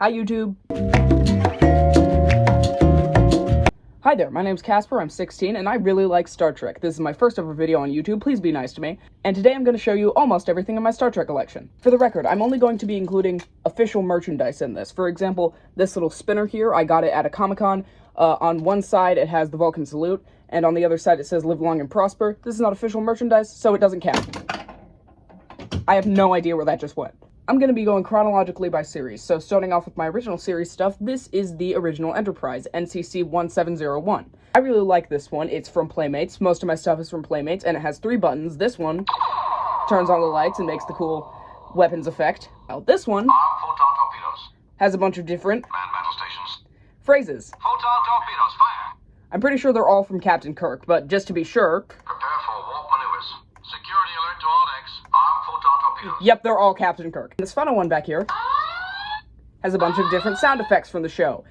Hi YouTube! Hi there, my name's Casper, I'm 16, and I really like Star Trek. This is my first ever video on YouTube, please be nice to me. And today I'm going to show you almost everything in my Star Trek collection. For the record, I'm only going to be including official merchandise in this. For example, this little spinner here, I got it at a Comic-Con. On one side it has the Vulcan salute, and on the other side it says live long and prosper. This is not official merchandise, so it doesn't count. I have no idea where that just went. I'm going to be going chronologically by series, so starting off with my original series stuff, this is the original Enterprise, NCC 1701. I really like this one. It's from Playmates. Most of my stuff is from Playmates, and it has 3 buttons. This one turns on the lights and makes the cool weapons effect. Now, this one photon torpedoes. has a bunch of different Man-battle stations. phrases. Photon torpedoes, fire. I'm pretty sure they're all from Captain Kirk, but just to be sure... Prepare for warp maneuvers. Security alert to all decks. Arm photon torpedoes. Yep, they're all Captain Kirk. This final one back here has a bunch of different sound effects from the show.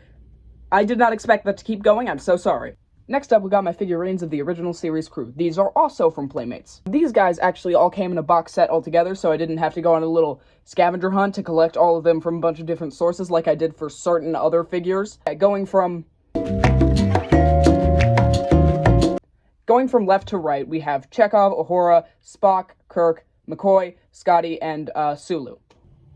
I did not expect that to keep going, I'm so sorry. Next up, we got my figurines of the original series crew. These are also from Playmates. These guys actually all came in a box set altogether, so I didn't have to go on a little scavenger hunt to collect all of them from a bunch of different sources like I did for certain other figures. Going from left to right, we have Chekhov, Uhura, Spock, Kirk, McCoy, Scotty, and Sulu.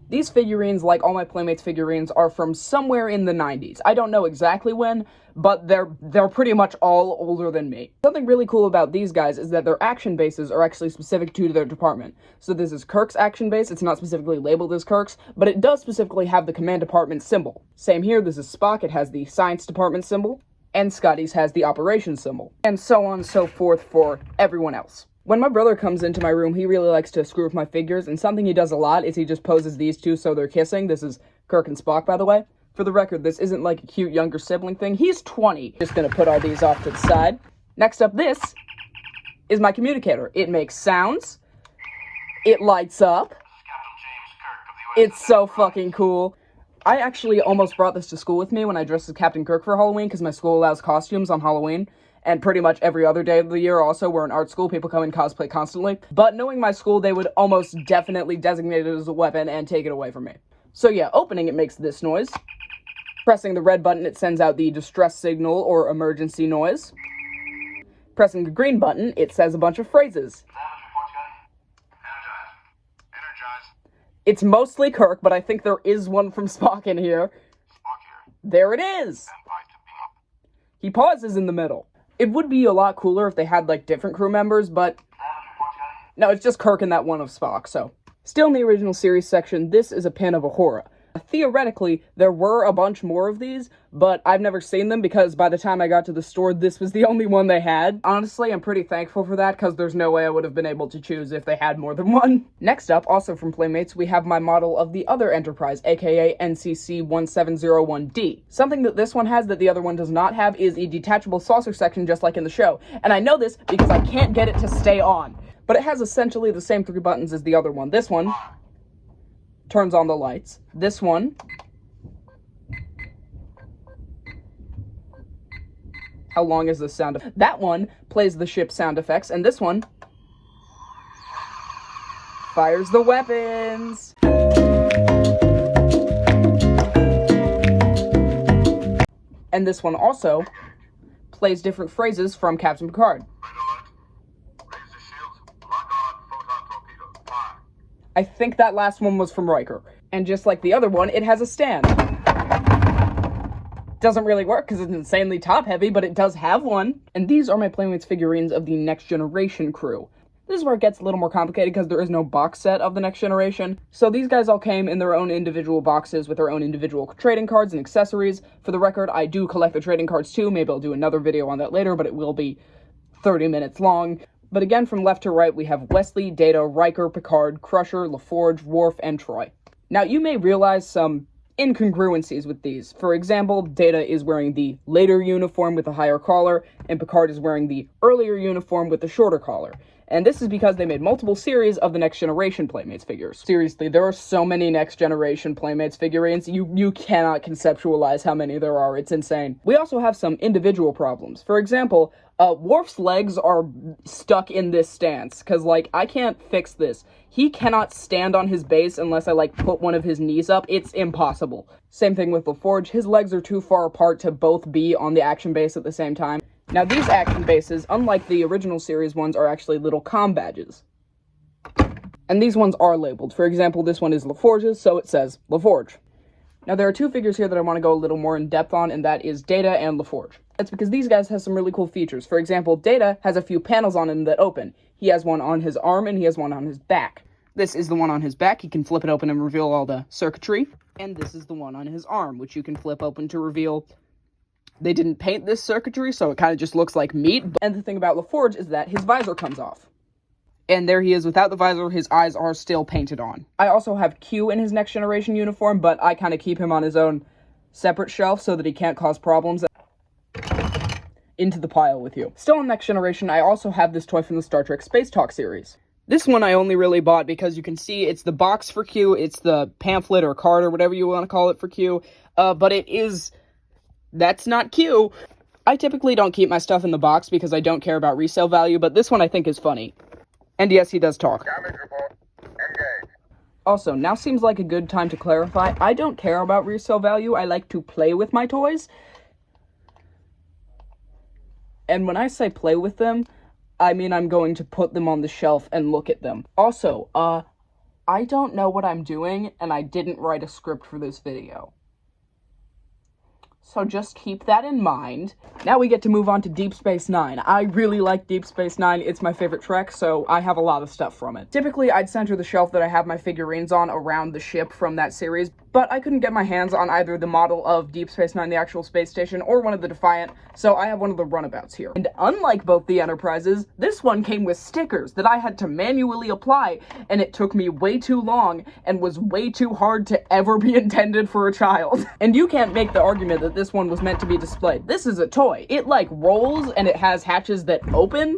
These figurines, like all my Playmates figurines, are from somewhere in the 90s. I don't know exactly when, but they're pretty much all older than me. Something really cool about these guys is that their action bases are actually specific to their department. So this is Kirk's action base. It's not specifically labeled as Kirk's, but it does specifically have the command department symbol. Same here, this is Spock. It has the science department symbol, and Scotty's has the operations symbol, and so on and so forth for everyone else. When my brother comes into my room, he really likes to screw with my figures, and something he does a lot is he just poses these two so they're kissing. This is Kirk and Spock, by the way. For the record, this isn't like a cute younger sibling thing. He's 20. Just gonna put all these off to the side. Next up, this is my communicator. It makes sounds. It lights up. It's so fucking cool. I actually almost brought this to school with me when I dressed as Captain Kirk for Halloween, because my school allows costumes on Halloween. And pretty much every other day of the year also. We're an art school, people come in cosplay constantly. But knowing my school, they would almost definitely designate it as a weapon and take it away from me. So yeah, opening it makes this noise. Pressing the red button, it sends out the distress signal or emergency noise. Pressing the green button, it says a bunch of phrases. It's mostly Kirk, but I think there is one from Spock in here. There it is! He pauses in the middle. It would be a lot cooler if they had, like, different crew members, but... no, it's just Kirk and that one of Spock, so... Still in the original series section, this is a pin of Uhura. Theoretically, there were a bunch more of these, but I've never seen them because by the time I got to the store, this was the only one they had. Honestly, I'm pretty thankful for that because there's no way I would have been able to choose if they had more than one. Next up, also from Playmates, we have my model of the other Enterprise, aka NCC 1701D. Something that this one has that the other one does not have is a detachable saucer section just like in the show. And I know this because I can't get it to stay on. But it has essentially the same 3 buttons as the other one. This one turns on the lights. This one how long is this sound? That one plays the ship sound effects, and this one fires the weapons. And this one also plays different phrases from Captain Picard. I think that last one was from Riker. And just like the other one, it has a stand. Doesn't really work because it's insanely top-heavy, but it does have one. And these are my Playmates figurines of the Next Generation crew. This is where it gets a little more complicated because there is no box set of the Next Generation. So these guys all came in their own individual boxes with their own individual trading cards and accessories. For the record, I do collect the trading cards too. Maybe I'll do another video on that later, but it will be 30 minutes long. But again, from left to right, we have Wesley, Data, Riker, Picard, Crusher, LaForge, Worf, and Troy. Now, you may realize some incongruencies with these. For example, Data is wearing the later uniform with the higher collar, and Picard is wearing the earlier uniform with the shorter collar. and this is because they made multiple series of the Next Generation Playmates figures. Seriously, there are so many Next Generation Playmates figurines, you cannot conceptualize how many there are, it's insane. We also have some individual problems. For example, Worf's legs are stuck in this stance, because, like, I can't fix this. He cannot stand on his base unless I, like, put one of his knees up. It's impossible. Same thing with LaForge. His legs are too far apart to both be on the action base at the same time. Now, these action bases, unlike the original series ones, are actually little comm badges. And these ones are labeled. For example, this one is LaForge's, so it says LaForge. Now, there are two figures here that I want to go a little more in depth on, and that is Data and LaForge. That's because these guys have some really cool features. For example, Data has a few panels on him that open. He has one on his arm, and he has one on his back. This is the one on his back. He can flip it open and reveal all the circuitry. And this is the one on his arm, which you can flip open to reveal. They didn't paint this circuitry, so it kind of just looks like meat. And the thing about LaForge is that his visor comes off. And there he is without the visor, his eyes are still painted on. I also have Q in his Next Generation uniform, but I kind of keep him on his own separate shelf so that he can't cause problems. Into the pile with you. Still in Next Generation, I also have this toy from the Star Trek Space Talk series. This one I only really bought because you can see it's the box for Q, it's the pamphlet or card or whatever you want to call it for Q, but that's not Q. I typically don't keep my stuff in the box because I don't care about resale value, but this one I think is funny. And yes, he does talk. Damage report. Engage. Also, now seems like a good time to clarify, I don't care about resale value, I like to play with my toys. And when I say play with them, I mean I'm going to put them on the shelf and look at them. Also, I don't know what I'm doing, and I didn't write a script for this video. So just keep that in mind. Now we get to move on to Deep Space Nine. I really like Deep Space Nine. It's my favorite Trek, so I have a lot of stuff from it. Typically, I'd center the shelf that I have my figurines on around the ship from that series, but I couldn't get my hands on either the model of Deep Space Nine, the actual space station, or one of the Defiant, so I have one of the runabouts here. And unlike both the Enterprises, this one came with stickers that I had to manually apply, and it took me way too long, and was way too hard to ever be intended for a child. And you can't make the argument that this one was meant to be displayed. This is a toy. It, like, rolls, and it has hatches that open.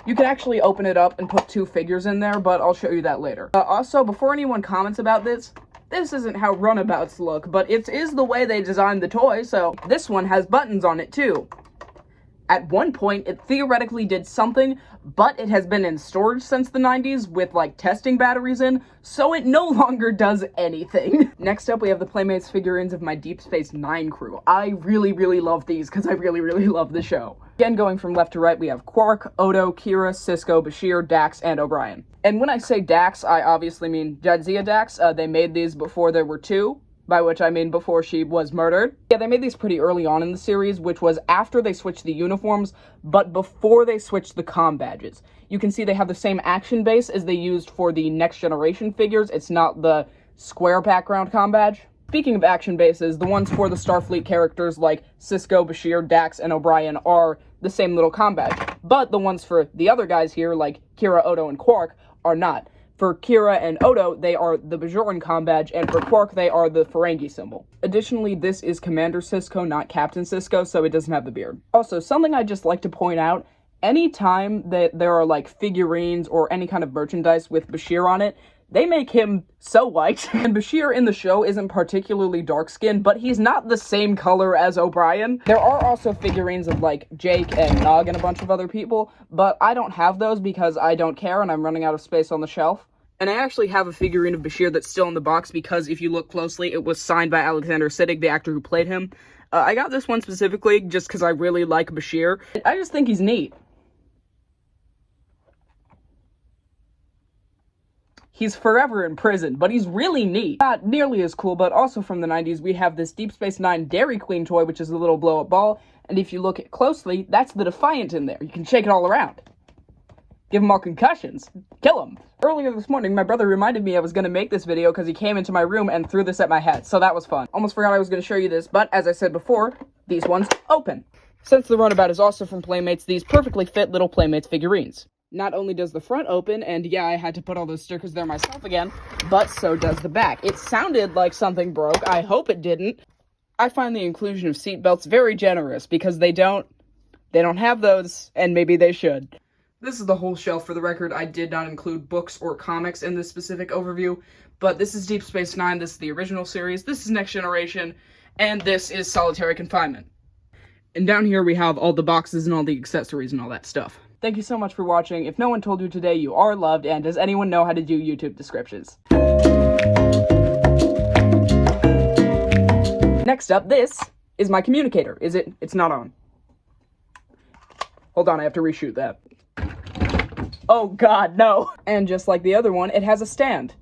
You can actually open it up and put two figures in there, but I'll show you that later. Also, before anyone comments about this isn't how runabouts look, but it is the way they designed the toy, so this one has buttons on it too. At one point, it theoretically did something, but it has been in storage since the 90s with, like, testing batteries in, so it no longer does anything. Next up, we have the Playmates figurines of my Deep Space Nine crew. I really, really love these, because I really, really love the show. Again, going from left to right, we have Quark, Odo, Kira, Sisko, Bashir, Dax, and O'Brien. And when I say Dax, I obviously mean Jadzia Dax. They made these before there were two, by which I mean before she was murdered. Yeah, they made these pretty early on in the series, which was after they switched the uniforms, but before they switched the comm badges. You can see they have the same action base as they used for the Next Generation figures. It's not the square background comm badge. Speaking of action bases, the ones for the Starfleet characters like Sisko, Bashir, Dax, and O'Brien are the same little comm badge. But the ones for the other guys here, like Kira, Odo, and Quark, are not. For Kira and Odo, they are the Bajoran comm badge, and for Quark, they are the Ferengi symbol. Additionally, this is Commander Sisko, not Captain Sisko, so it doesn't have the beard. Also, something I'd just like to point out, anytime that there are, like, figurines or any kind of merchandise with Bashir on it, they make him so white. And Bashir in the show isn't particularly dark-skinned, but he's not the same color as O'Brien. There are also figurines of, like, Jake and Nog and a bunch of other people, but I don't have those because I don't care and I'm running out of space on the shelf. And I actually have a figurine of Bashir that's still in the box because if you look closely, it was signed by Alexander Siddig, the actor who played him. I got this one specifically just because I really like Bashir. I just think he's neat. He's forever in prison, but he's really neat. Not nearly as cool, but also from the 90s, we have this Deep Space Nine Dairy Queen toy, which is a little blow-up ball, and if you look at closely, that's the Defiant in there. You can shake it all around. Give them all concussions. Kill them. Earlier this morning, my brother reminded me I was going to make this video because he came into my room and threw this at my head, so that was fun. Almost forgot I was going to show you this, but as I said before, these ones open. Since the runabout is also from Playmates, these perfectly fit little Playmates figurines. Not only does the front open, and yeah, I had to put all those stickers there myself again, but so does the back. It sounded like something broke. I hope it didn't. I find the inclusion of seatbelts very generous because they don't have those, and maybe they should. This is the whole shelf. For the record, I did not include books or comics in this specific overview, but this is Deep Space Nine, this is the original series, this is Next Generation, and this is Solitary Confinement. And down here we have all the boxes and all the accessories and all that stuff. Thank you so much for watching. If no one told you today, you are loved, and does anyone know how to do YouTube descriptions? Next up, this is my communicator. Is it? It's not on. Hold on, I have to reshoot that. Oh god, no. And just like the other one, it has a stand.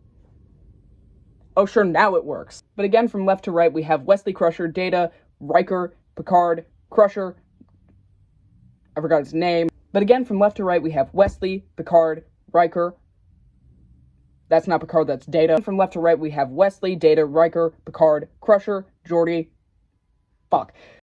Oh sure, now it works. But again, from left to right, we have Wesley Crusher, Data, Riker, Picard, Crusher. I forgot his name. But again, from left to right, we have Wesley, Picard, Riker. That's not Picard, that's Data. From left to right, we have Wesley, Data, Riker, Picard, Crusher, Geordi. Fuck.